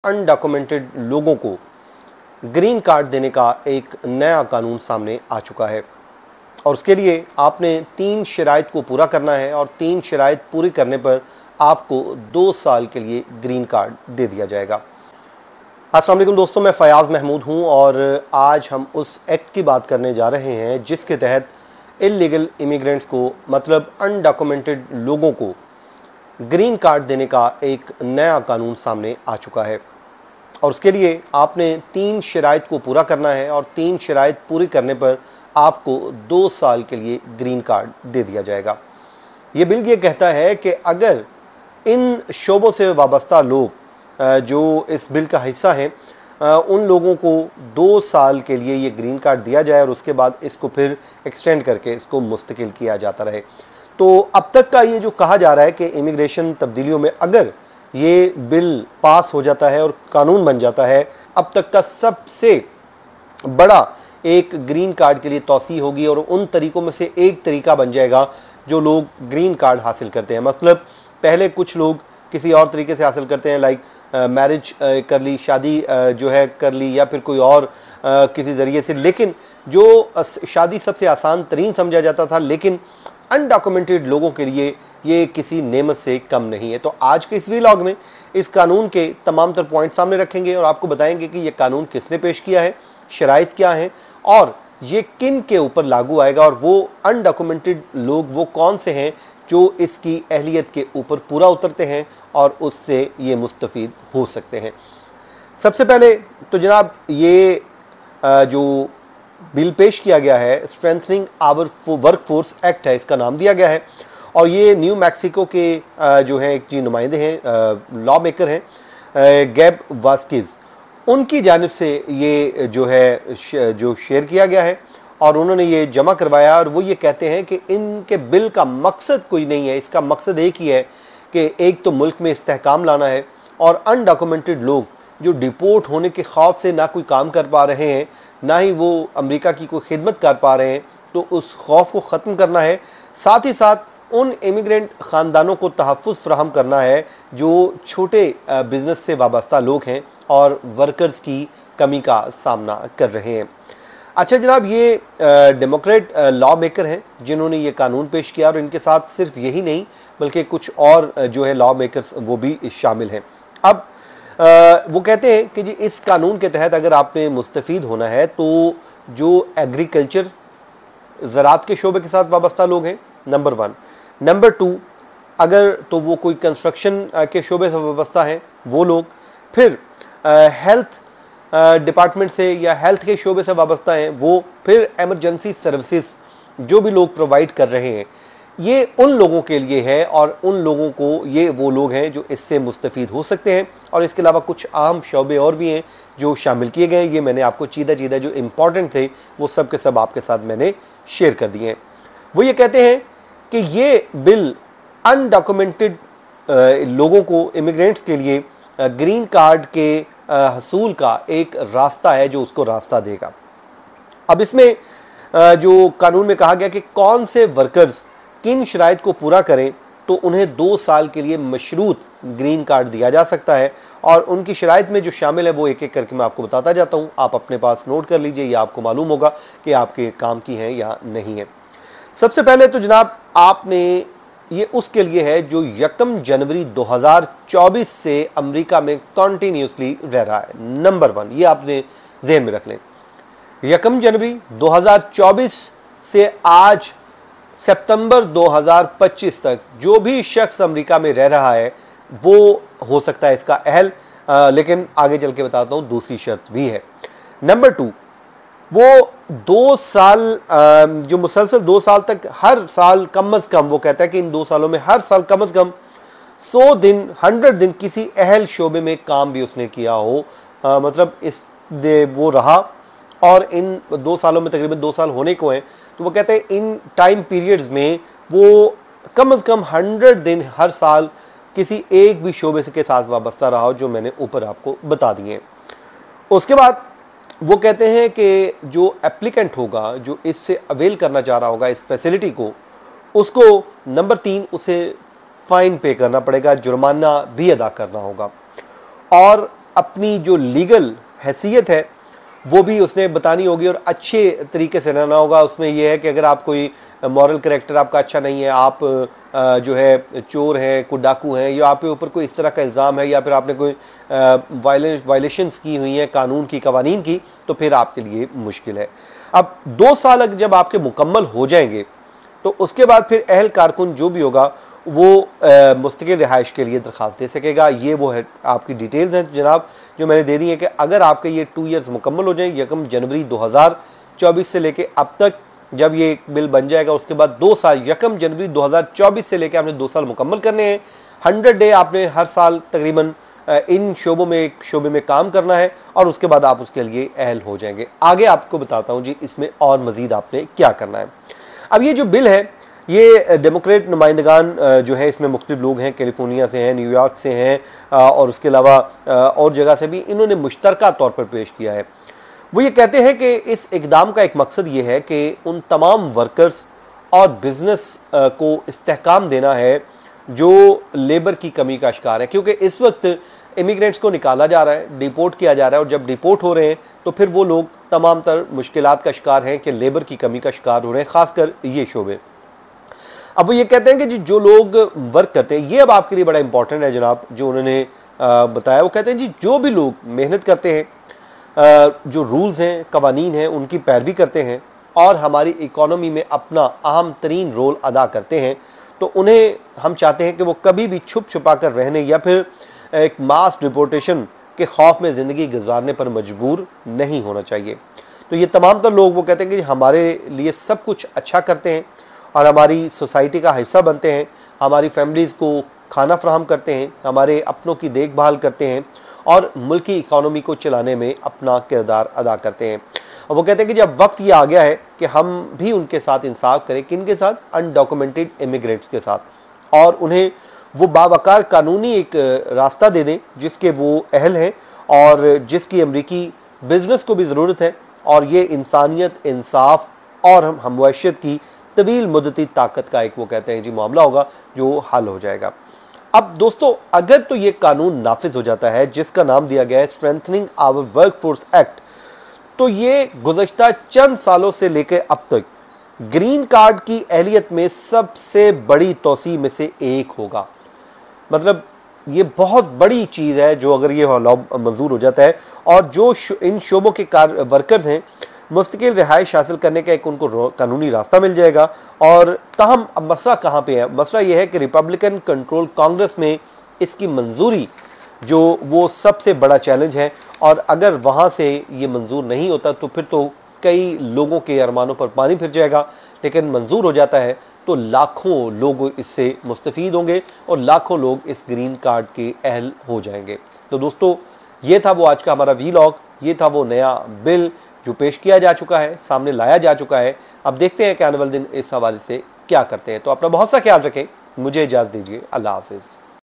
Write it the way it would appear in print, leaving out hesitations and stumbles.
Undocumented लोगों को green card देने का एक नया कानून सामने आ चुका है और उसके लिए आपने 3 शराइत को पूरा करना है और 3 शराइत पूरी करने पर आपको 2 साल के लिए ग्रीन कार्ड दे दिया जाएगा। अस्सलाम वालेकुम दोस्तों, मैं फ़याज़ महमूद हूं और आज हम उस एक्ट की बात करने जा रहे हैं जिसके तहत इल्लीगल इमिग्रेंट्स को मतलब अनडॉक्यूमेंटेड लोगों को ग्रीन कार्ड देने का एक नया कानून सामने आ चुका है और उसके लिए आपने 3 शराइत को पूरा करना है और 3 शराइत पूरी करने पर आपको 2 साल के लिए ग्रीन कार्ड दे दिया जाएगा। ये बिल ये कहता है कि अगर इन शोबों से वाबस्ता लोग जो इस बिल का हिस्सा हैं उन लोगों को 2 साल के लिए ये ग्रीन कार्ड दिया जाए और उसके बाद इसको फिर एक्सटेंड करके इसको मुस्तकिल किया जाता रहे। तो अब तक का ये जो कहा जा रहा है कि इमिग्रेशन तब्दीलियों में अगर ये बिल पास हो जाता है और कानून बन जाता है, अब तक का सबसे बड़ा एक ग्रीन कार्ड के लिए तौसी होगी और उन तरीक़ों में से एक तरीका बन जाएगा जो लोग ग्रीन कार्ड हासिल करते हैं। मतलब पहले कुछ लोग किसी और तरीके से हासिल करते हैं, लाइक मैरिज कर ली, शादी जो है कर ली या फिर कोई और किसी ज़रिए से, लेकिन जो शादी सबसे आसान तरीन समझा जाता था, लेकिन अनडॉक्यूमेंटेड लोगों के लिए ये किसी नेमत से कम नहीं है। तो आज के इस व्लॉग में इस कानून के तमाम तर पॉइंट सामने रखेंगे और आपको बताएंगे कि ये कानून किसने पेश किया है, शराइत क्या हैं और ये किन के ऊपर लागू आएगा और वो अनडॉक्यूमेंटेड लोग वो कौन से हैं जो इसकी अहलियत के ऊपर पूरा उतरते हैं और उससे ये मुस्तफ़ीद हो सकते हैं। सबसे पहले तो जनाब ये जो बिल पेश किया गया है, स्ट्रेंथनिंग आवर वर्कफोर्स एक्ट है, इसका नाम दिया गया है और ये न्यू मैक्सिको के जो हैं एक जी नुमाइंदे हैं, लॉ मेकर हैं, गैब वास्किज़, उनकी जानिब से ये जो है जो शेयर किया गया है और उन्होंने ये जमा करवाया और वो ये कहते हैं कि इनके बिल का मकसद कोई नहीं है, इसका मकसद एक ही है कि एक तो मुल्क में इस्तेहकाम लाना है और अनडॉक्यूमेंटेड लोग जो डिपोर्ट होने के खौफ से ना कोई काम कर पा रहे हैं, ना ही वो अमेरिका की कोई खिदमत कर पा रहे हैं, तो उस खौफ को ख़त्म करना है। साथ ही साथ उन इमिग्रेंट ख़ानदानों को तहफ़्फ़ुज़ फराहम करना है जो छोटे बिज़नेस से वाबस्ता लोग हैं और वर्कर्स की कमी का सामना कर रहे हैं। अच्छा जनाब, ये डेमोक्रेट लॉ मेकर हैं जिन्होंने ये कानून पेश किया और इनके साथ सिर्फ यही नहीं बल्कि कुछ और जो है लॉ मेकर्स वो भी शामिल हैं। अब वो कहते हैं कि जी इस कानून के तहत अगर आपने मुस्तफ़ीद होना है तो जो एग्रीकल्चर ज़राअत के शोबे के साथ वाबस्ता लोग हैं, नंबर 1। नंबर 2, अगर तो वो कोई कंस्ट्रक्शन के शोबे से वाबस्ता हैं वो लोग, फिर हेल्थ डिपार्टमेंट से या हेल्थ के शोबे से वाबस्ता हैं वो, फिर एमरजेंसी सर्विसेज जो भी लोग प्रोवाइड कर रहे हैं, ये उन लोगों के लिए है और उन लोगों को ये वो लोग हैं जो इससे मुस्तफ़ीद हो सकते हैं। और इसके अलावा कुछ अहम शोबे और भी हैं जो शामिल किए गए हैं। ये मैंने आपको चीदा जो इम्पॉर्टेंट थे वो सब के सब आपके साथ मैंने शेयर कर दिए हैं। वो ये कहते हैं कि ये बिल अनडॉक्यूमेंटेड लोगों को, इमिग्रेंट्स के लिए ग्रीन कार्ड के हसूल का एक रास्ता है जो उसको रास्ता देगा। अब इसमें जो कानून में कहा गया कि कौन से वर्कर्स किन शराइत को पूरा करें तो उन्हें 2 साल के लिए मशरूत ग्रीन कार्ड दिया जा सकता है और उनकी शराइत में जो शामिल है वो एक एक करके मैं आपको बताता जाता हूँ। आप अपने पास नोट कर लीजिए, या आपको मालूम होगा कि आपके काम की हैं या नहीं है। सबसे पहले तो जनाब आपने ये उसके लिए है जो 1 जनवरी 2024 से अमेरिका में कॉन्टीन्यूसली रह रहा है। नंबर 1 ये आपने जहन में रख लें, 1 जनवरी 2024 से आज सितंबर 2025 तक जो भी शख्स अमेरिका में रह रहा है वो हो सकता है इसका अहल, लेकिन आगे चल के बताता हूँ दूसरी शर्त भी है। नंबर 2, वो 2 साल जो मुसलसल 2 साल तक हर साल कम अज़ कम, वो कहता है कि इन 2 सालों में हर साल कम अज़ कम 100 दिन 100 दिन किसी अहल शोबे में काम भी उसने किया हो, मतलब इस वो रहा और इन 2 सालों में तकरीबन 2 साल होने को हैं, तो वो कहते हैं इन टाइम पीरियड्स में वो कम अज़ कम 100 दिन हर साल किसी एक भी शोबे के साथ वाबस्ता रहा हो जो मैंने ऊपर आपको बता दिए हैं। उसके बाद वो कहते हैं कि जो एप्लीकेंट होगा, जो इससे अवेल करना चाह रहा होगा इस फैसिलिटी को, उसको नंबर 3 उसे फ़ाइन पे करना पड़ेगा, जुर्माना भी अदा करना होगा। और अपनी जो लीगल हैसियत है वो भी उसने बतानी होगी और अच्छे तरीके से रहना होगा। उसमें यह है कि अगर आप कोई मॉरल कैरेक्टर आपका अच्छा नहीं है, आप जो है चोर हैं, कोई डाकू हैं, या आप के ऊपर कोई इस तरह का इल्ज़ाम है, या फिर आपने कोई वायलेशंस की हुई हैं कानून की, कवानीन की, तो फिर आपके लिए मुश्किल है। अब 2 साल जब आपके मुकम्मल हो जाएंगे तो उसके बाद फिर अहल कारकुन जो भी होगा वो मुस्तकिल रिहाइश के लिए दरख्वास्त दे सकेगा। ये वो है आपकी डिटेल्स हैं जनाब जो मैंने दे दी है कि अगर आपके ये 2 ईयर्स मुकम्मल हो जाए 1 जनवरी 2024 से लेके अब तक, जब ये बिल बन जाएगा उसके बाद 2 साल 1 जनवरी 2024 से लेकर आपने 2 साल मुकम्मल करने हैं। 100 डे आपने हर साल तकरीबन इन शोबों में एक शोबे में काम करना है और उसके बाद आप उसके लिए अहल हो जाएंगे। आगे आपको बताता हूँ जी इसमें और मज़ीद आपने क्या करना है। अब ये जो बिल है ये डेमोक्रेट नुमाइंदगान जो है इसमें मुख्तलिफ लोग हैं, कैलिफोर्निया से हैं, न्यूयॉर्क से हैं और उसके अलावा और जगह से भी इन्होंने मुश्तरका तौर पर पेश किया है। वो ये कहते हैं कि इस इक़दाम का एक मकसद ये है कि उन तमाम वर्कर्स और बिज़नेस को इस्तेहकाम देना है जो लेबर की कमी का शिकार है, क्योंकि इस वक्त इमिग्रेंट्स को निकाला जा रहा है, डिपोर्ट किया जा रहा है, और जब डिपोर्ट हो रहे हैं तो फिर वो लोग तमाम तर मुश्किलात का शिकार हैं कि लेबर की कमी का शिकार हो रहे हैं, ख़ासकर ये शोबे। अब वो ये कहते हैं कि जो लोग वर्क करते हैं, ये अब आपके लिए बड़ा इंपॉर्टेंट है जनाब जो उन्होंने बताया। वो कहते हैं जी जो भी लोग मेहनत करते हैं, जो रूल्स हैं, कवानीन हैं, उनकी पैरवी करते हैं और हमारी इकॉनमी में अपना अहम तरीन रोल अदा करते हैं, तो उन्हें हम चाहते हैं कि वो कभी भी छुप छुपा कर रहने या फिर एक मास डिपोर्टेशन के खौफ में ज़िंदगी गुजारने पर मजबूर नहीं होना चाहिए। तो ये तमाम तर लोग वो कहते हैं कि हमारे लिए सब कुछ अच्छा करते हैं और हमारी सोसाइटी का हिस्सा बनते हैं, हमारी फैमिलीज़ को खाना फराहम करते हैं, हमारे अपनों की देखभाल करते हैं और मुल्की इकॉनमी को चलाने में अपना किरदार अदा करते हैं। और वो कहते हैं कि जब वक्त ये आ गया है कि हम भी उनके साथ इंसाफ करें, किन के साथ? अनडॉक्यूमेंटेड इमिग्रेंट्स के साथ, और उन्हें वो बावकार कानूनी एक रास्ता दे दें जिसके वो अहल हैं और जिसकी अमरीकी बिज़नेस को भी ज़रूरत है, और ये इंसानियत, इंसाफ और हमवैशियत की तवील मुद्दती ताकत का एक वो कहते हैं जी मामला होगा जो हल हो जाएगा। अब दोस्तों अगर तो ये कानून नाफिज हो जाता है जिसका नाम दिया गया है स्ट्रेंथनिंग आवर वर्कफोर्स एक्ट, तो ये गुज़श्ता चंद सालों से लेकर अब तक ग्रीन कार्ड की अहलियत में सबसे बड़ी तोसी में से एक होगा। मतलब ये बहुत बड़ी चीज़ है जो अगर ये लॉ मंजूर हो जाता है, और जो इन शोबों के वर्कर्स हैं मुस्तकिल रिहाइश हासिल करने का एक उनको कानूनी रास्ता मिल जाएगा। और ताहम अब मसला कहाँ पे है? मसला ये है कि रिपब्लिकन कंट्रोल कांग्रेस में इसकी मंजूरी जो वो सबसे बड़ा चैलेंज है, और अगर वहाँ से ये मंजूर नहीं होता तो फिर तो कई लोगों के अरमानों पर पानी फिर जाएगा। लेकिन मंजूर हो जाता है तो लाखों लोग इससे मुस्तफ़ीद होंगे और लाखों लोग इस ग्रीन कार्ड के अहल हो जाएंगे। तो दोस्तों ये था वो आज का हमारा वीलॉग, ये था वो नया बिल जो पेश किया जा चुका है, सामने लाया जा चुका है। अब देखते हैं कि आने वाले दिन इस हवाले से क्या करते हैं। तो अपना बहुत सा ख्याल रखें, मुझे इजाज़त दीजिए, अल्लाह हाफिज़।